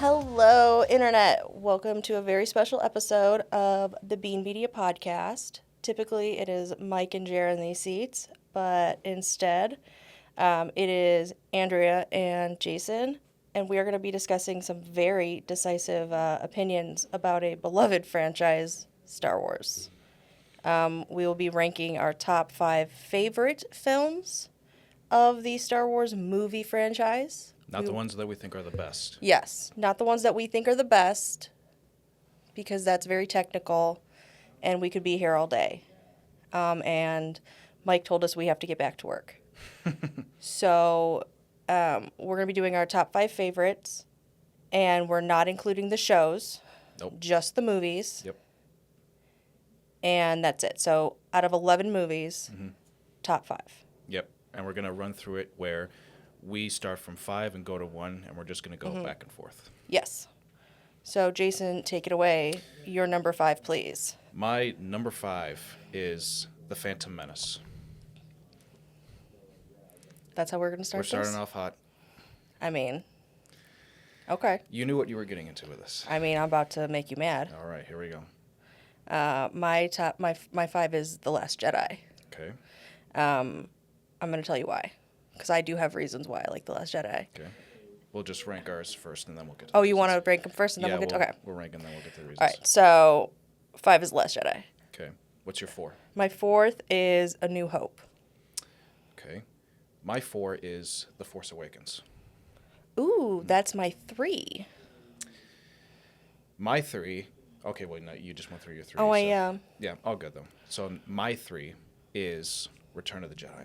Hello, Internet. Welcome to a very special episode of the Bean Media Podcast. Typically, it is Mike and Jared in these seats, but instead, it is Andrea and Jason, and we are going to be discussing some very decisive opinions about a beloved franchise, Star Wars. We will be ranking our top 5 favorite films of the Star Wars movie franchise. Not the ones that we think are the best. Yes, not the ones that we think are the best, because that's very technical, and we could be here all day. And Mike told us we have to get back to work. So we're going to be doing our top 5 favorites, and we're not including the shows. Nope. Just the movies. Yep. And that's it. So out of 11 movies, top 5. Yep. And we're going to run through it where we start from 5 and go to 1, and we're just going to go back and forth. Yes. So, Jason, take it away. Your number 5, please. My number 5 is The Phantom Menace. That's how we're going to start We're starting off hot. I mean, okay. You knew what you were getting into with this. I mean, I'm about to make you mad. All right, here we go. My 5 is The Last Jedi. Okay. I'm going to tell you why. Because I do have reasons why I like The Last Jedi. Okay. We'll just rank ours first, and then we'll get to Oh, the you reasons. want to rank them first, and then we'll get to... Okay. We'll rank, and then we'll get to the reasons. All right, so 5 is The Last Jedi. Okay. What's your 4? My 4th is A New Hope. Okay. My 4 is The Force Awakens. Ooh, that's my 3. My 3... Okay, wait, no, you just went through your 3. Oh, so. I am. Yeah, all good, though. So my 3 is Return of the Jedi.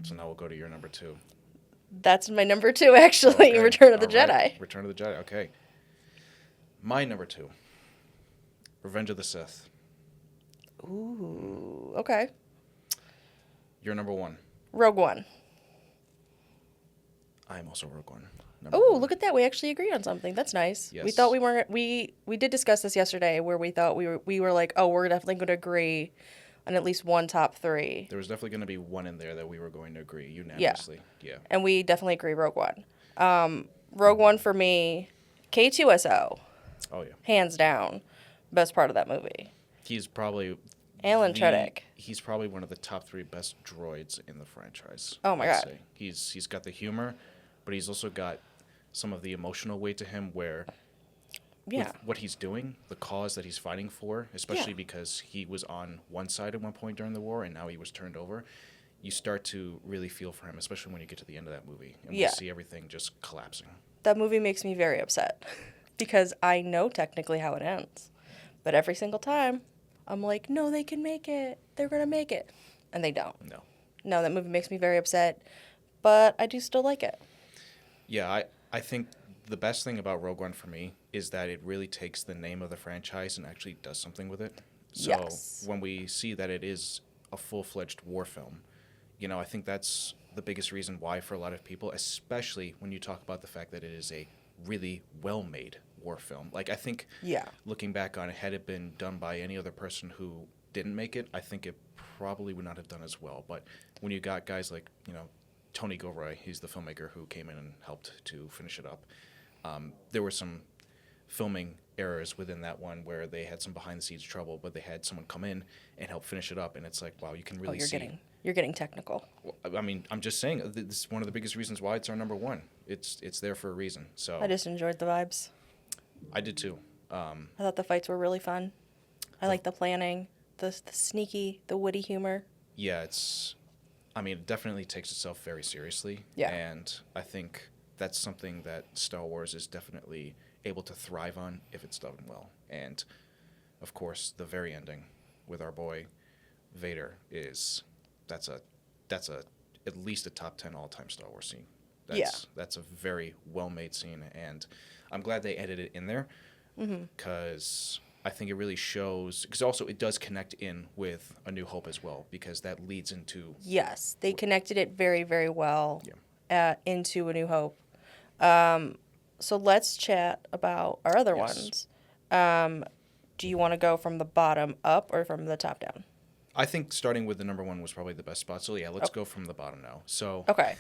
So now we'll go to your number 2. That's my number 2, actually, Okay. Return of the All Jedi. right. Return of the Jedi, okay. My number 2, Revenge of the Sith. Ooh, okay. Your number 1. Rogue One. I'm also Rogue One. Oh, look at that. We actually agreed on something. That's nice. Yes. We thought we weren't... We did discuss this yesterday, where we thought we were like, oh, we're definitely going to agree on at least one top 3. There was definitely going to be one in there that we were going to agree unanimously. Yeah. And we definitely agree Rogue One. Rogue One for me, K2SO, Oh, yeah. hands down, best part of that movie. He's probably... Alan Tudyk. He's probably one of the top 3 best droids in the franchise. Oh, my I'd God. say. He's got the humor, but he's also got some of the emotional weight to him where... Yeah. With what he's doing, the cause that he's fighting for, especially Yeah. because he was on one side at one point during the war and now he was turned over, you start to really feel for him, especially when you get to the end of that movie and Yeah. we see everything just collapsing. That movie makes me very upset because I know technically how it ends. But every single time, I'm like, no, they can make it. They're going to make it. And they don't. No. No, that movie makes me very upset, but I do still like it. Yeah, I think the best thing about Rogue One for me is that it really takes the name of the franchise and actually does something with it. So Yes. when we see that it is a full-fledged war film, you know, I think that's the biggest reason why for a lot of people, especially when you talk about the fact that it is a really well-made war film. Like, I think Yeah. looking back on it, had it been done by any other person who didn't make it, I think it probably would not have done as well. But when you got guys like, you know, Tony Gilroy, he's the filmmaker who came in and helped to finish it up. There were some filming errors within that one where they had some behind-the-scenes trouble, but they had someone come in and help finish it up, and it's like, wow, you can really see. You're getting technical. Well, I mean, I'm just saying, this is one of the biggest reasons why it's our number 1. It's there for a reason. So I just enjoyed the vibes. I did too. I thought the fights were really fun. I like the planning, the sneaky, the witty humor. Yeah, it definitely takes itself very seriously. Yeah. And I think that's something that Star Wars is definitely able to thrive on if it's done well. And, of course, the very ending with our boy Vader that's at least a top 10 all-time Star Wars scene. That's a very well-made scene, and I'm glad they edited it in there because I think it really shows, because also it does connect in with A New Hope as well, because that leads into... Yes, they connected it very, very well into A New Hope. So let's chat about our other ones. Do you want to go from the bottom up or from the top down? I think starting with the number 1 was probably the best spot. So, yeah, let's go from the bottom now. So, Okay.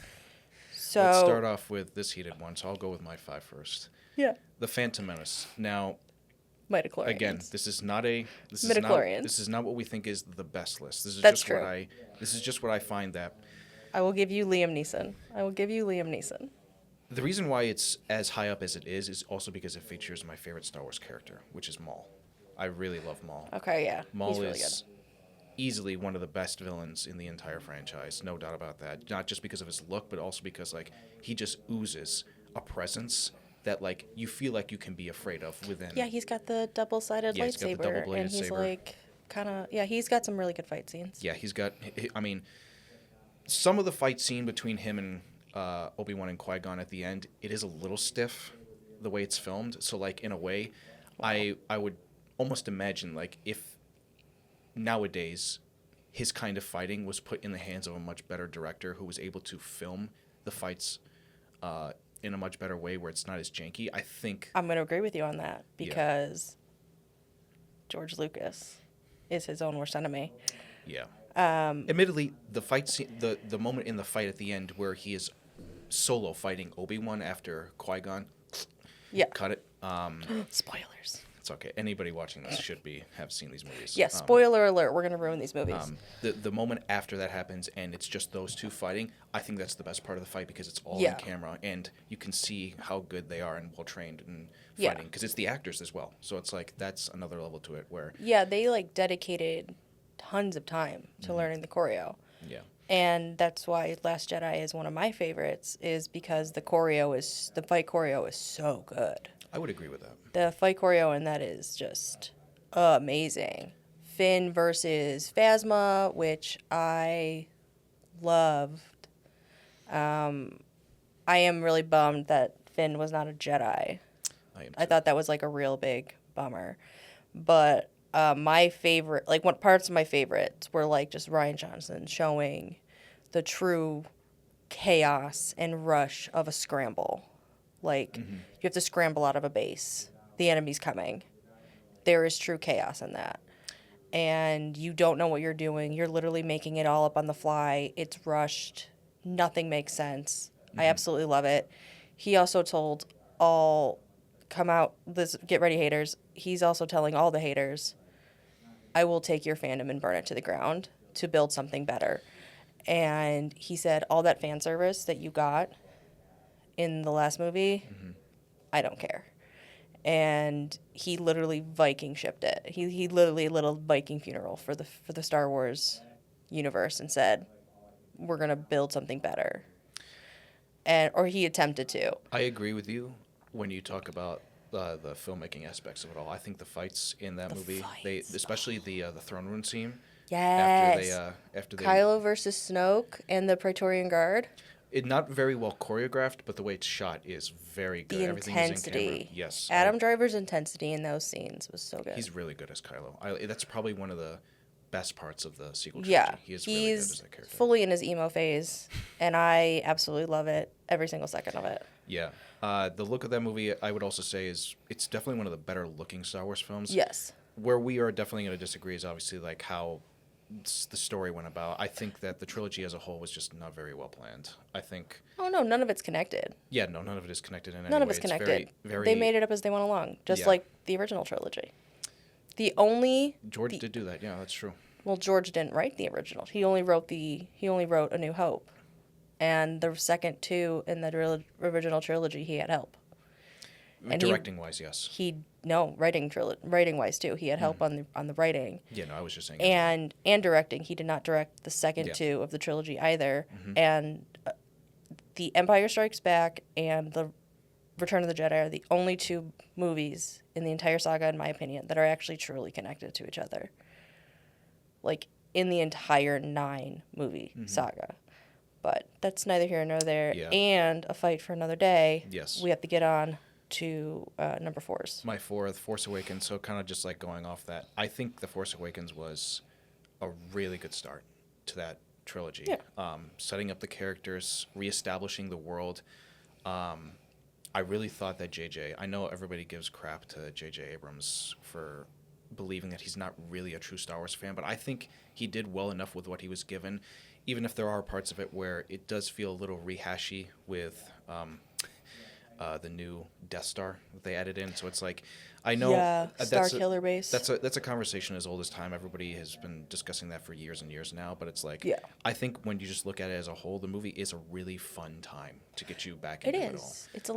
let's So start off with this heated one. So I'll go with my 5 first. yeah, The Phantom Menace. Now, midichlorians. again, this is not Midichlorians. what we think is the best list. This is That's just what true. I find that I will give you Liam Neeson. I will give you Liam Neeson. the reason why it's as high up as it is also because it features my favorite Star Wars character, which is Maul. I really love Maul. Okay, yeah, Maul he's really is easily one of the best villains in the entire franchise, no doubt about that. Not just because of his look, but also because like he just oozes a presence that like you feel like you can be afraid of within. good. Yeah, he's got the double-sided Yeah, he's got the lightsaber, double-bladed and he's saber. like kind of he's got some really good fight scenes. Yeah, he's got. I mean, some of the fight scene between him and Obi-Wan and Qui-Gon at the end, it is a little stiff, the way it's filmed. So like in a way, I would almost imagine like if nowadays his kind of fighting was put in the hands of a much better director who was able to film the fights in a much better way where it's not as janky. I think I'm going to agree with you on that because George Lucas is his own worst enemy. yeah. Admittedly, the fight scene, the moment in the fight at the end where he is solo fighting Obi-Wan after Qui-Gon, Yeah. cut it. Spoilers. It's okay. Anybody watching this should have seen these movies. Yeah, spoiler alert. We're going to ruin these movies. The moment after that happens and it's just those two fighting, I think that's the best part of the fight because it's all Yeah. on camera and you can see how good they are and well trained in Yeah. fighting because it's the actors as well. So it's like that's another level to it where Yeah, they like dedicated tons of time to learning the choreo. yeah. And that's why Last Jedi is one of my favorites, is because the fight choreo is so good. I would agree with that. The fight choreo in that is just amazing. Finn versus Phasma, which I loved. I am really bummed that Finn was not a Jedi. I thought that was like a real big bummer. But my favorite, like what parts of my favorites were like just Ryan Johnson showing the true chaos and rush of a scramble. Like you have to scramble out of a base. The enemy's coming. There is true chaos in that. And you don't know what you're doing. You're literally making it all up on the fly. It's rushed. Nothing makes sense. I absolutely love it. He also told get ready haters. He's also telling all the haters, I will take your fandom and burn it to the ground to build something better. And he said, all that fan service that you got in the last movie, I don't care. And he literally Viking shipped it. He literally a little Viking funeral for the Star Wars universe and said, we're gonna build something better. Or he attempted to. I agree with you when you talk about the filmmaking aspects of it all. I think the fights in that movie, especially the throne room scene. Yes. After they Kylo versus Snoke and the Praetorian Guard. It not very well choreographed, but the way it's shot is very good. The Everything is in intensity. camera. Yes. Adam Driver's intensity in those scenes was so good. He's really good as Kylo. That's probably one of the best parts of the sequel trilogy. Yeah. He is really good as that character. Fully in his emo phase, and I absolutely love it. Every single second of it. Yeah. The look of that movie, I would also say, it's definitely one of the better looking Star Wars films. Yes. Where we are definitely going to disagree is obviously like how the story went about. I think that the trilogy as a whole was just not very well planned. I think. Oh no, none of it's connected. Yeah, no, none of it is connected in any way. None of it's connected. They made it up as they went along, just like the original trilogy. George did do that. Yeah, that's true. Well, George didn't write the original. He only wrote A New Hope, and the second two in the original trilogy he had help. And directing wise, yes. Writing wise too. He had help on the writing. Yeah, no, I was just saying. And directing. He did not direct the second two of the trilogy either. And The Empire Strikes Back and The Return of the Jedi are the only two movies in the entire saga, in my opinion, that are actually truly connected to each other. Like, in the entire 9-movie saga. But that's neither here nor there. Yeah. And a fight for another day. Yes. We have to get on to number 4's. My fourth, Force Awakens. So kind of just like going off that, I think The Force Awakens was a really good start to that trilogy. Yeah. Setting up the characters, reestablishing the world. I really thought that I know everybody gives crap to J.J. Abrams for believing that he's not really a true Star Wars fan, but I think he did well enough with what he was given even if there are parts of it where it does feel a little rehashy with the new Death Star that they added in. So it's like, I know Yeah, Star Killer Base. that's a conversation as old as time. Everybody has been discussing that for years and years now. But it's like, Yeah. I think when you just look at it as a whole, the movie is a really fun time to get you back It into it all. is. It's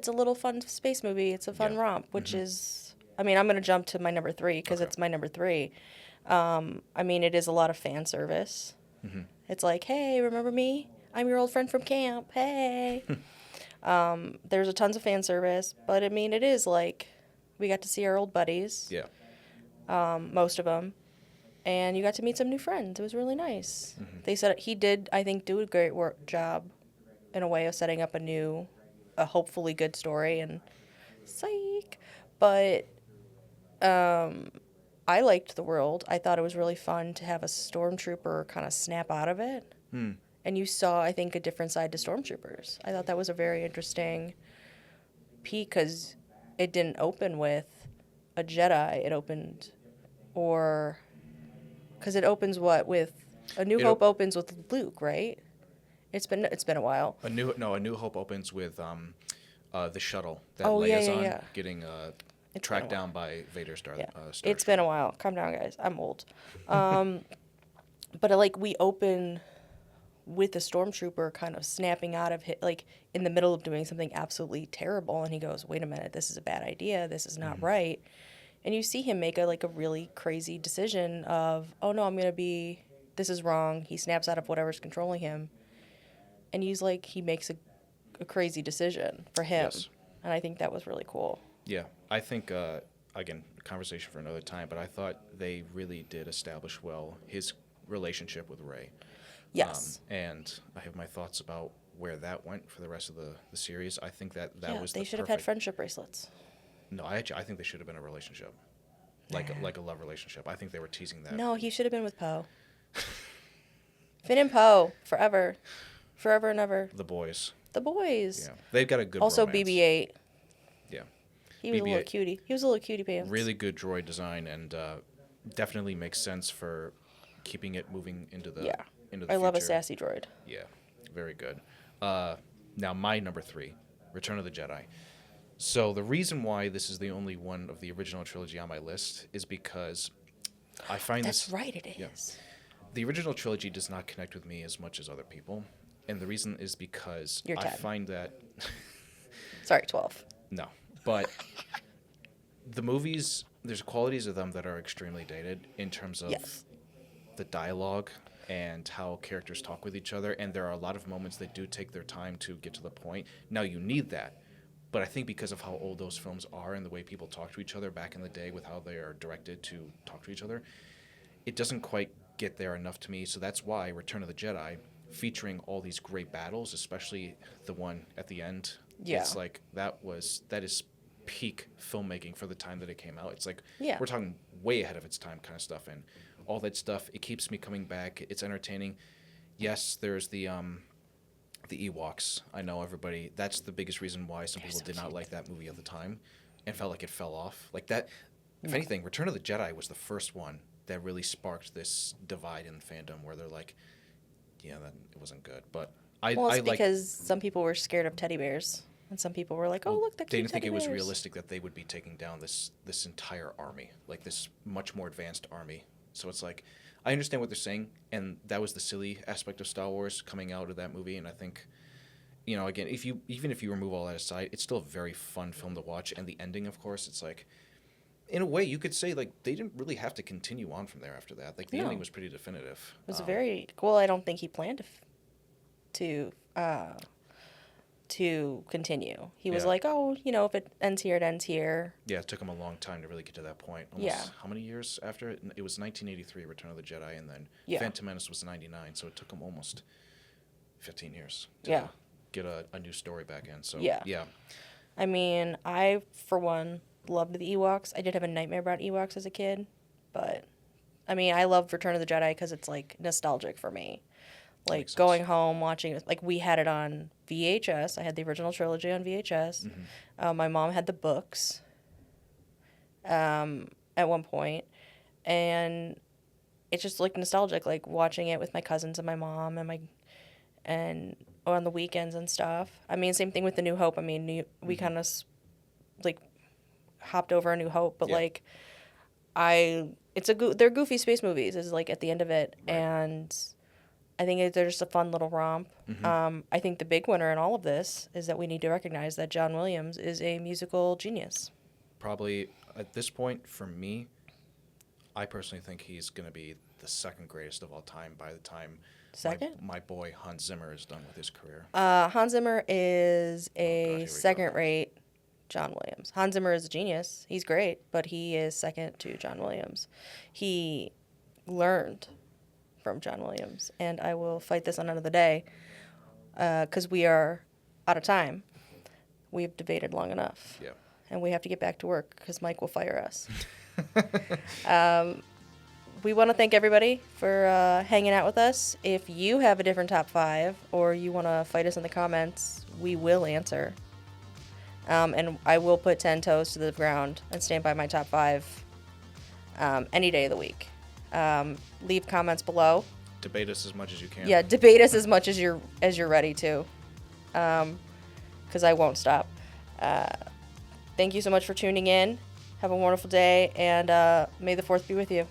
a little fun space movie. It's a fun Yeah. romp, which is. I mean, I'm gonna jump to my number 3 because Okay. it's my number 3. I mean, it is a lot of fan service. Mm-hmm. It's like, hey, remember me? I'm your old friend from camp. Hey. There's a tons of fan service, but I mean, it is like we got to see our old buddies, Yeah. most of them, and you got to meet some new friends. It was really nice. Mm-hmm. They said he did, I think, do a great job in a way of setting up a hopefully good story. And psych, but I liked the world. I thought it was really fun to have a stormtrooper kind of snap out of it. Hmm. And you saw, I think, a different side to stormtroopers. I thought that was a very interesting peek because it didn't open with a Jedi. It opened, or because it opens with A New Hope opens with Luke, right? It's been a while. A New Hope opens with the shuttle that Oh, yeah, Leia's yeah, on yeah. getting It's tracked been a down by Vader's star. Yeah, Star it's been a while. Calm down, guys. I'm old. But like we open with a stormtrooper kind of snapping out of like in the middle of doing something absolutely terrible, and he goes, "Wait a minute, this is a bad idea. This is not right." And you see him make a really crazy decision of, "Oh no, this is wrong." He snaps out of whatever's controlling him, and he makes a crazy decision for him, Yes. and I think that was really cool. Yeah, I think again, a conversation for another time. But I thought they really did establish well his relationship with Rey. Yes. And I have my thoughts about where that went for the rest of the series. I think that Yeah, was they the should have had perfect. friendship bracelets. No, I think they should have been a relationship, like a love relationship. I think they were teasing that. No, he should have been with Poe. Finn and Poe, forever. Forever and ever. The boys. The boys. Yeah, they've got a good. Also romance. BB-8. Yeah, He was a little BB-8. cutie. He was a little cutie pants. really good droid design, and definitely makes sense for keeping it moving into the Yeah. into the I future. love a sassy droid. Yeah, very good. Now my number 3, Return of the Jedi. So the reason why this is the only one of the original trilogy on my list is because I find That's this. right, it is. Yeah. The original trilogy does not connect with me as much as other people, and the reason is because You're I 10. find that Sorry, 12. no, but the movies, there's qualities of them that are extremely dated in terms of Yes. the dialogue and how characters talk with each other, and there are a lot of moments that do take their time to get to the point. Now you need that, but I think because of how old those films are and the way people talk to each other back in the day with how they are directed to talk to each other, it doesn't quite get there enough to me. So that's why Return of the Jedi, featuring all these great battles, especially the one at the end, Yeah. it's like that is peak filmmaking for the time that it came out. It's like Yeah. we're talking way ahead of its time kind of stuff, and all that stuff, it keeps me coming back. It's entertaining. Yes, there's the Ewoks. I know everybody, that's the biggest reason why some people so did not cute. like that movie at the time and felt like it fell off. Like that, if anything, Return of the Jedi was the first one that really sparked this divide in fandom where they're like, yeah, that it wasn't good. But Well, it's I like. because some people were scared of teddy bears. And some people were like, "Oh, look, the They cute didn't think teddy it was bears." realistic that they would be taking down this entire army, like this much more advanced army. So it's like, I understand what they're saying, and that was the silly aspect of Star Wars coming out of that movie. And I think, again, even if you remove all that aside, it's still a very fun film to watch. And the ending, of course, it's like, in a way, you could say like they didn't really have to continue on from there after that. Like the No. ending was pretty definitive. It was very well. I don't think he planned to continue. He was Yeah. like, "Oh, if it ends here, it ends here." Yeah, it took him a long time to really get to that point. Almost, Yeah. How many years after it? It was 1983, Return of the Jedi, and then Yeah. Phantom Menace was 99, so it took him almost 15 years to Yeah. get a new story back in. So, Yeah. yeah. I mean, I, for one, loved the Ewoks. I did have a nightmare about Ewoks as a kid, but, I mean, I love Return of the Jedi because it's, like, nostalgic for me. Like, Makes sense. going home, watching it. Like, we had it on VHS. I had the original trilogy on VHS. My mom had the books at one point. And it's just like nostalgic, like watching it with my cousins and my mom and on the weekends and stuff. I mean, same thing with the New Hope. I mean, we kind of like hopped over a New Hope, but Yeah. like they're goofy space movies is like at the end of it, Right. and I think they're just a fun little romp. I think the big winner in all of this is that we need to recognize that John Williams is a musical genius. Probably at this point, for me, I personally think he's going to be the second greatest of all time by the time Second? my boy Hans Zimmer is done with his career. Hans Zimmer is here a we go. second-rate John Williams. Hans Zimmer is a genius. He's great, but he is second to John Williams. He learned from John Williams, and I will fight this on another day because we are out of time. We've debated long enough. Yeah. And we have to get back to work because Mike will fire us. We want to thank everybody for hanging out with us. If you have a different top 5 or you want to fight us in the comments, we will answer. And I will put 10 toes to the ground and stand by my top 5 any day of the week. Leave comments below. Debate us as much as you can. Yeah, debate us as much as you're ready to, because I won't stop. Thank you so much for tuning in. Have a wonderful day, and may the 4th be with you.